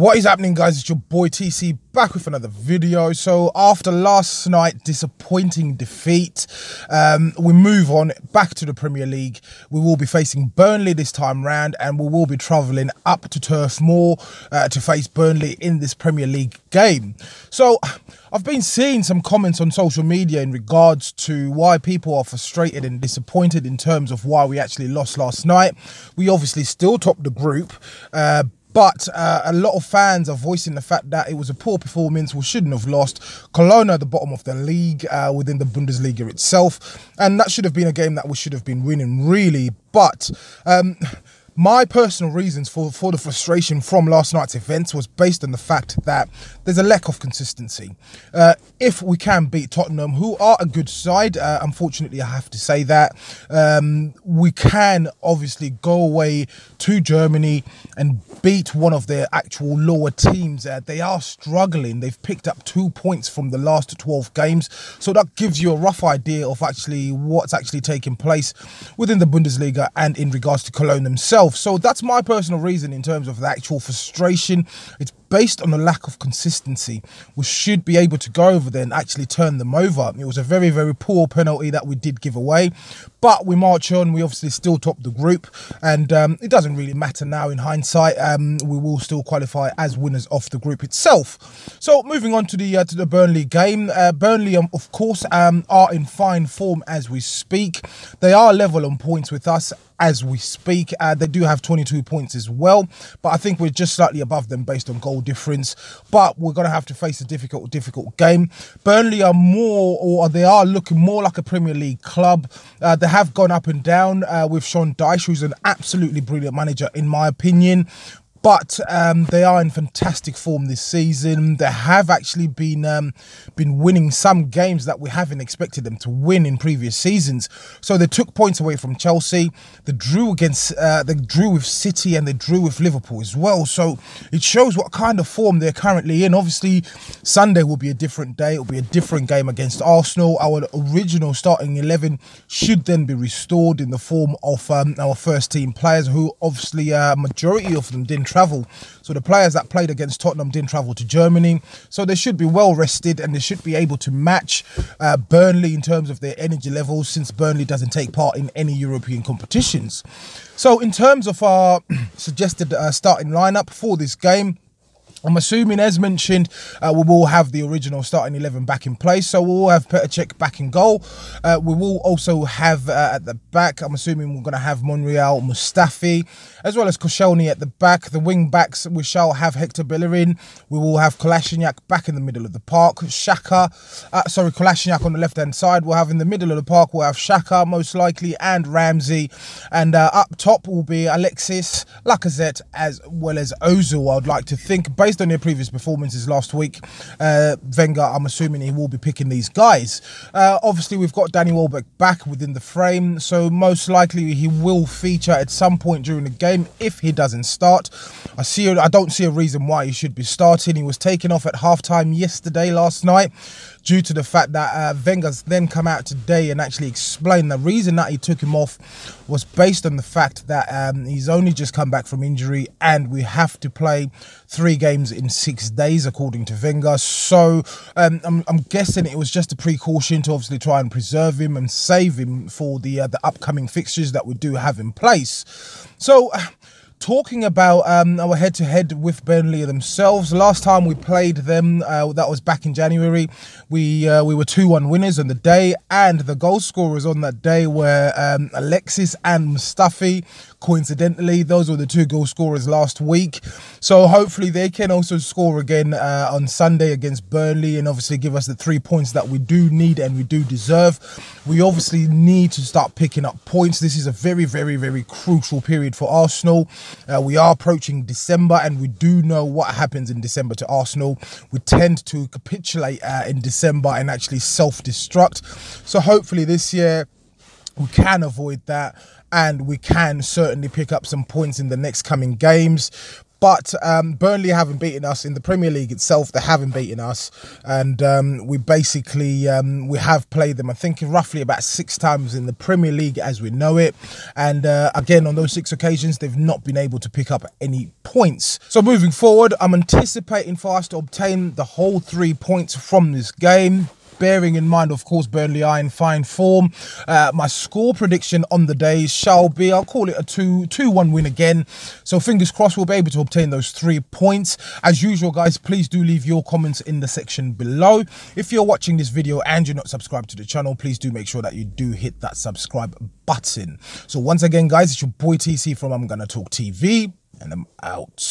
What is happening, guys? It's your boy TC back with another video. So after last night's disappointing defeat, we move on back to the Premier League. We will be facing Burnley this time round, and we will be travelling up to Turf Moor to face Burnley in this Premier League game. So I've been seeing some comments on social media in regards to why people are frustrated and disappointed in terms of why we actually lost last night. We obviously still top the group, but a lot of fans are voicing the fact that it was a poor performance. We shouldn't have lost. Cologne at the bottom of the league within the Bundesliga itself. And that should have been a game that we should have been winning, really. But my personal reasons for the frustration from last night's events was based on the fact that there's a lack of consistency. If we can beat Tottenham, who are a good side, unfortunately I have to say that, we can obviously go away to Germany and beat one of their actual lower teams. They are struggling. They've picked up 2 points from the last 12 games. So that gives you a rough idea of actually what's actually taking place within the Bundesliga and in regards to Cologne themselves. So that's my personal reason in terms of the actual frustration. It's based on a lack of consistency. We should be able to go over there and actually turn them over. It was a very, very poor penalty that we did give away, but we march on. We obviously still top the group, and it doesn't really matter now in hindsight. We will still qualify as winners of the group itself. So moving on to the Burnley game. Burnley, of course, are in fine form as we speak. They are level on points with us as we speak. They do have 22 points as well, but I think we're just slightly above them based on goal difference. But we're going to have to face a difficult game. Burnley are they are looking more like a Premier League club. They have gone up and down with Sean Dyche, who's an absolutely brilliant manager in my opinion. But they are in fantastic form this season. They have actually been winning some games that we haven't expected them to win in previous seasons. So they took points away from Chelsea. They drew with City, and they drew with Liverpool as well. So it shows what kind of form they're currently in. Obviously, Sunday will be a different day. It will be a different game against Arsenal. Our original starting 11 should then be restored in the form of our first team players, who obviously majority of them didn't travel. So the players that played against Tottenham didn't travel to Germany. So they should be well rested, and they should be able to match Burnley in terms of their energy levels, since Burnley doesn't take part in any European competitions. So in terms of our suggested starting lineup for this game, I'm assuming, as mentioned, we will have the original starting 11 back in place. So we will have Petr Cech back in goal. We will also have at the back, I'm assuming we're going to have Monreal, Mustafi, as well as Koscielny at the back. The wing backs, we shall have Hector Bellerin. We will have Kolasinac back in the middle of the park. Kolasinac on the left-hand side. We'll have in the middle of the park, we'll have Xhaka most likely, and Ramsey. And up top will be Alexis, Lacazette, as well as Ozil, I'd like to think. Based on their previous performances last week, Wenger, I'm assuming he will be picking these guys. Obviously, we've got Danny Welbeck back within the frame, so most likely he will feature at some point during the game if he doesn't start. I don't see a reason why he should be starting. He was taken off at halftime last night, due to the fact that Wenger's then come out today and actually explained the reason that he took him off was based on the fact that he's only just come back from injury, and we have to play 3 games in 6 days according to Wenger. So I'm guessing it was just a precaution to obviously try and preserve him and save him for the upcoming fixtures that we do have in place. So talking about our head-to-head with Burnley themselves, last time we played them, that was back in January, we were 2-1 winners on the day, and the goal scorers on that day were Alexis and Mustafi. Coincidentally, those were the 2 goal scorers last week. So hopefully they can also score again on Sunday against Burnley, and obviously give us the 3 points that we do need and we do deserve. We obviously need to start picking up points. This is a very, very, very crucial period for Arsenal. We are approaching December, and we do know what happens in December to Arsenal. We tend to capitulate in December and actually self-destruct. So hopefully this year we can avoid that, and we can certainly pick up some points in the next coming games. But Burnley haven't beaten us in the Premier League itself. They haven't beaten us, and we basically we have played them, I think, roughly about 6 times in the Premier League as we know it. And again, on those 6 occasions, they've not been able to pick up any points. So moving forward, I'm anticipating for us to obtain the whole 3 points from this game. Bearing in mind, of course, Burnley are in fine form. My score prediction on the day shall be, I'll call it a 2-1 win again. So fingers crossed we'll be able to obtain those 3 points. As usual, guys, please do leave your comments in the section below. If you're watching this video and you're not subscribed to the channel, please do make sure that you do hit that subscribe button. So once again, guys, it's your boy TC from I'm Gonna Talk TV, and I'm out.